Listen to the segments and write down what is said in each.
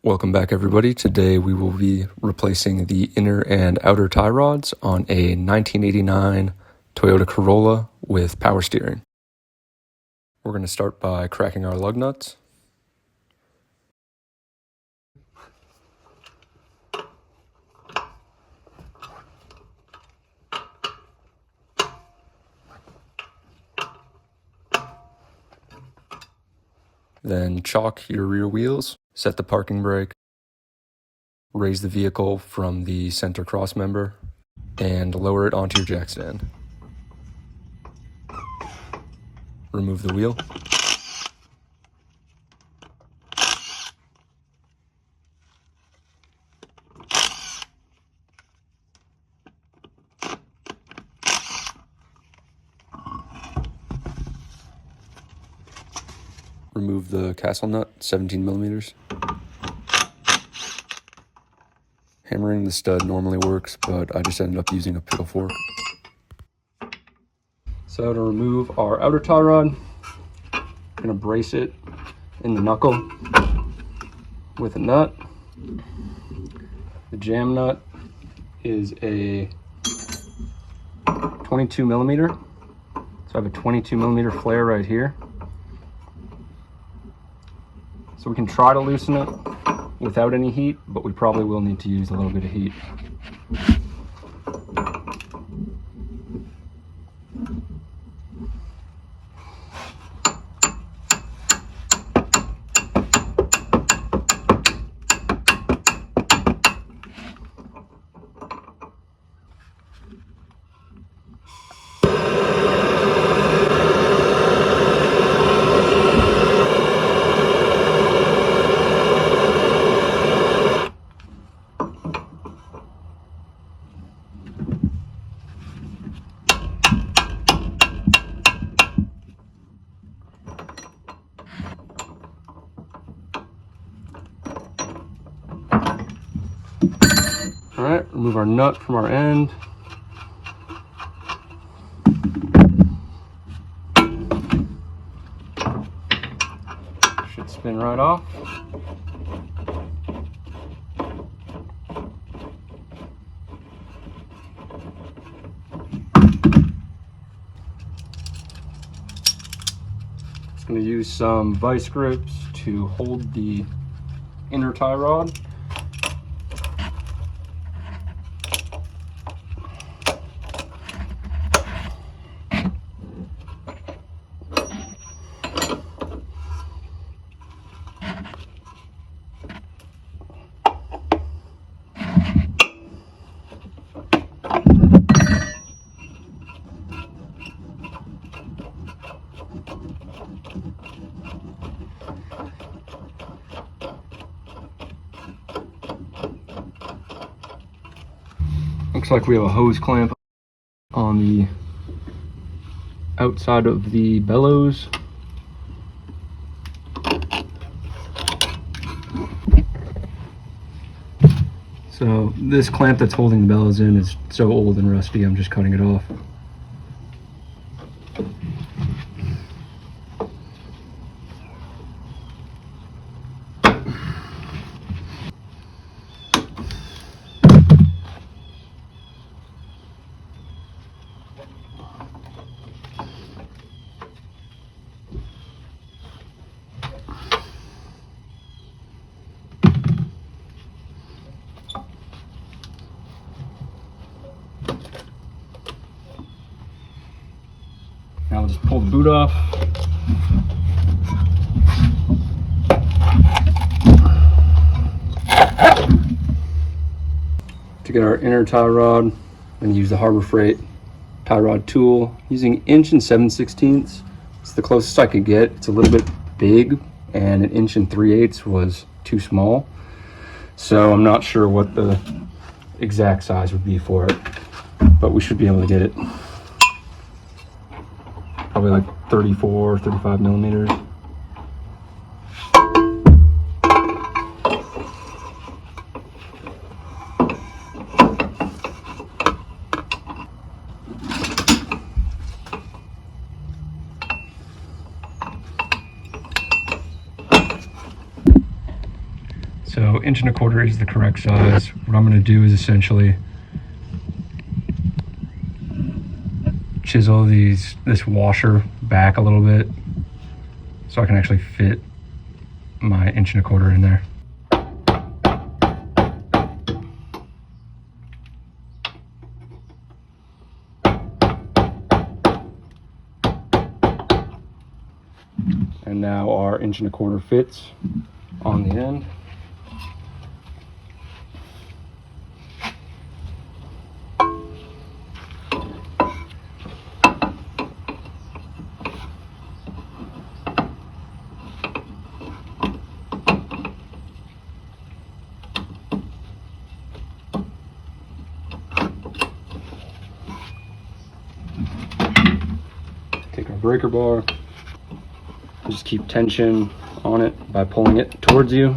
Welcome back, everybody. Today we will be replacing the inner and outer tie rods on a 1989 Toyota Corolla with power steering. We're going to start by cracking our lug nuts. Then chalk your rear wheels, set the parking brake, raise the vehicle from the center cross member, and lower it onto your jack stand. Remove the wheel. Remove the castle nut, 17 millimeters. Hammering the stud normally works, but I just ended up using a Picklefork. So to remove our outer tie rod, I'm going to brace it in the knuckle with a nut. The jam nut is a 22 millimeter. So I have a 22 millimeter flare right here. So we can try to loosen it without any heat, but we probably will need to use a little bit of heat. All right, remove our nut from our end. Should spin right off. Just going to use some vice grips to hold the inner tie rod. Looks like we have a hose clamp on the outside of the bellows. So this clamp that's holding the bellows in is so old and rusty, I'm just cutting it off. Now we'll just pull the boot off. To get our inner tie rod, I'm going to use the Harbor Freight tie rod tool using 1 7/16". It's the closest I could get. It's a little bit big, and 1 3/8" was too small. So I'm not sure what the exact size would be for it, but we should be able to get it. Probably like 34, 35 millimeters. So So 1.25 inches is the correct size. What I'm going to do is essentially chisel this washer back a little bit so I can actually fit my 1.25 inches in there. And now our 1.25 inches fits on the end. Take our breaker bar. Just keep tension on it by pulling it towards you.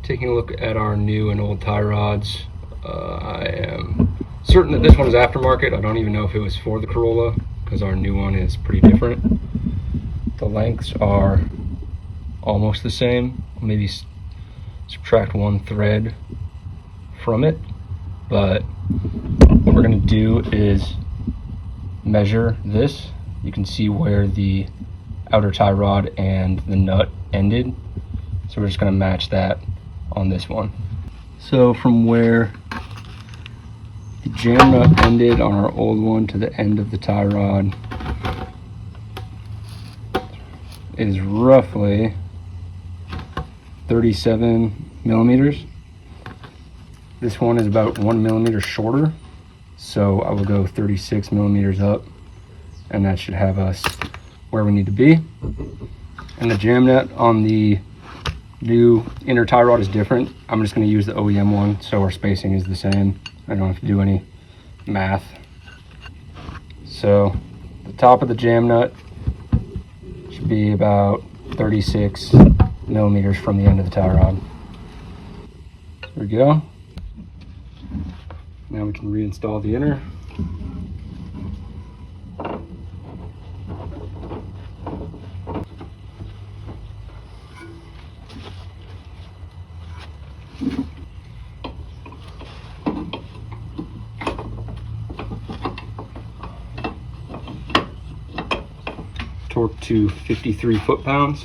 Taking a look at our new and old tie rods, I am certain that this one is aftermarket. I don't even know if it was for the Corolla because our new one is pretty different. The lengths are almost the same, maybe subtract one thread from it, but what we're going to do is measure this. You can see where the outer tie rod and the nut ended, so we're just going to match that on this one. So from where the jam nut ended on our old one to the end of the tie rod is roughly 37 millimeters. This one is about 1 millimeter shorter, so I will go 36 millimeters up, and that should have us where we need to be. And the jam nut on the new inner tie rod is different. I'm just going to use the OEM one, so our spacing is the same. I don't have to do any math. So the top of the jam nut should be about 36 millimeters from the end of the tie rod. There we go. Now we can reinstall the inner. Torque to 53 foot-pounds.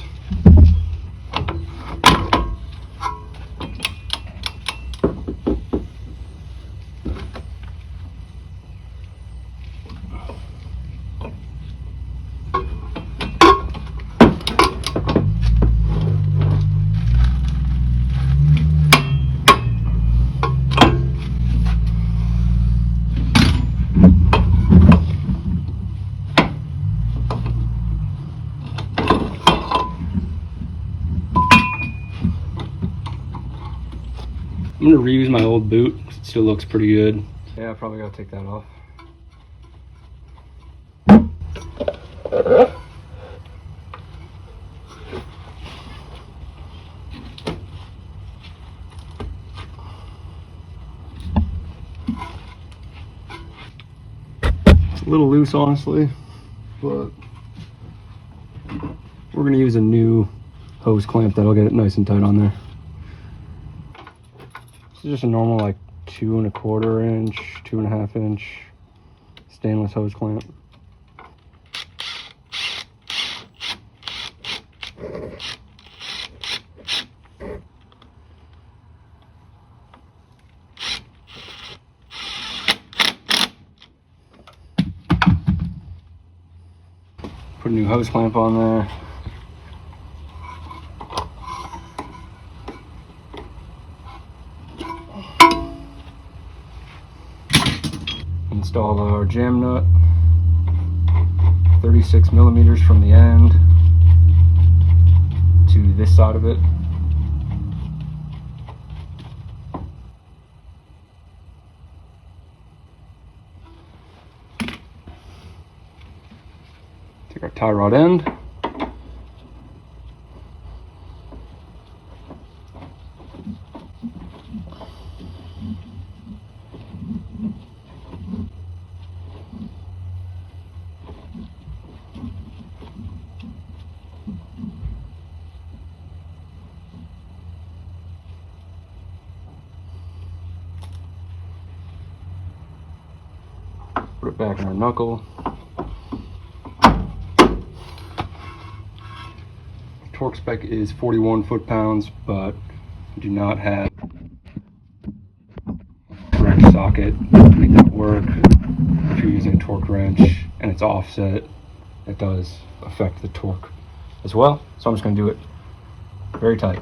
I'm gonna reuse my old boot. It still looks pretty good. Yeah, I probably gotta take that off. It's a little loose, honestly, but we're gonna use a new hose clamp that'll get it nice and tight on there. This is just a normal like 2¼ inch, 2½ inch stainless hose clamp. Put a new hose clamp on there. Install our jam nut, 36 millimeters from the end. this side of it. Take our tie rod end. Put it back in our knuckle. Torque spec is 41 foot-pounds, but we do not have a wrench socket to make that work. If you're using a torque wrench and it's offset, it does affect the torque as well. So I'm just going to do it very tight.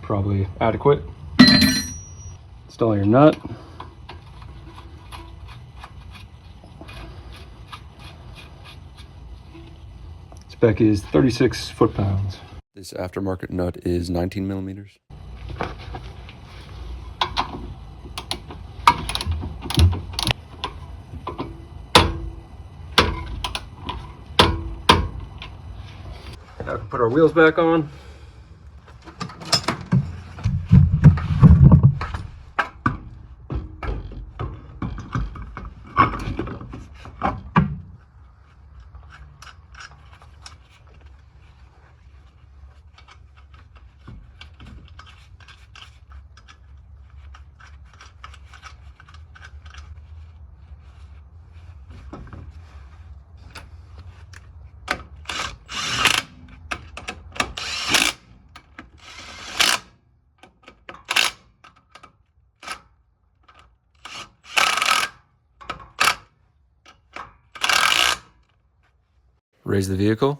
Probably adequate. Install your nut. Spec is 36 foot-pounds. This aftermarket nut is 19 millimeters. Now we can put our wheels back on. Raise the vehicle.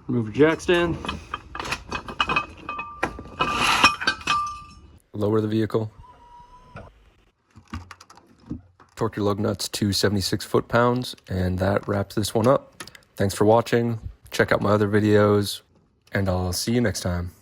Remove your jack stand. Lower the vehicle. Torque your lug nuts to 76 foot-pounds, and that wraps this one up. Thanks for watching. Check out my other videos, and I'll see you next time.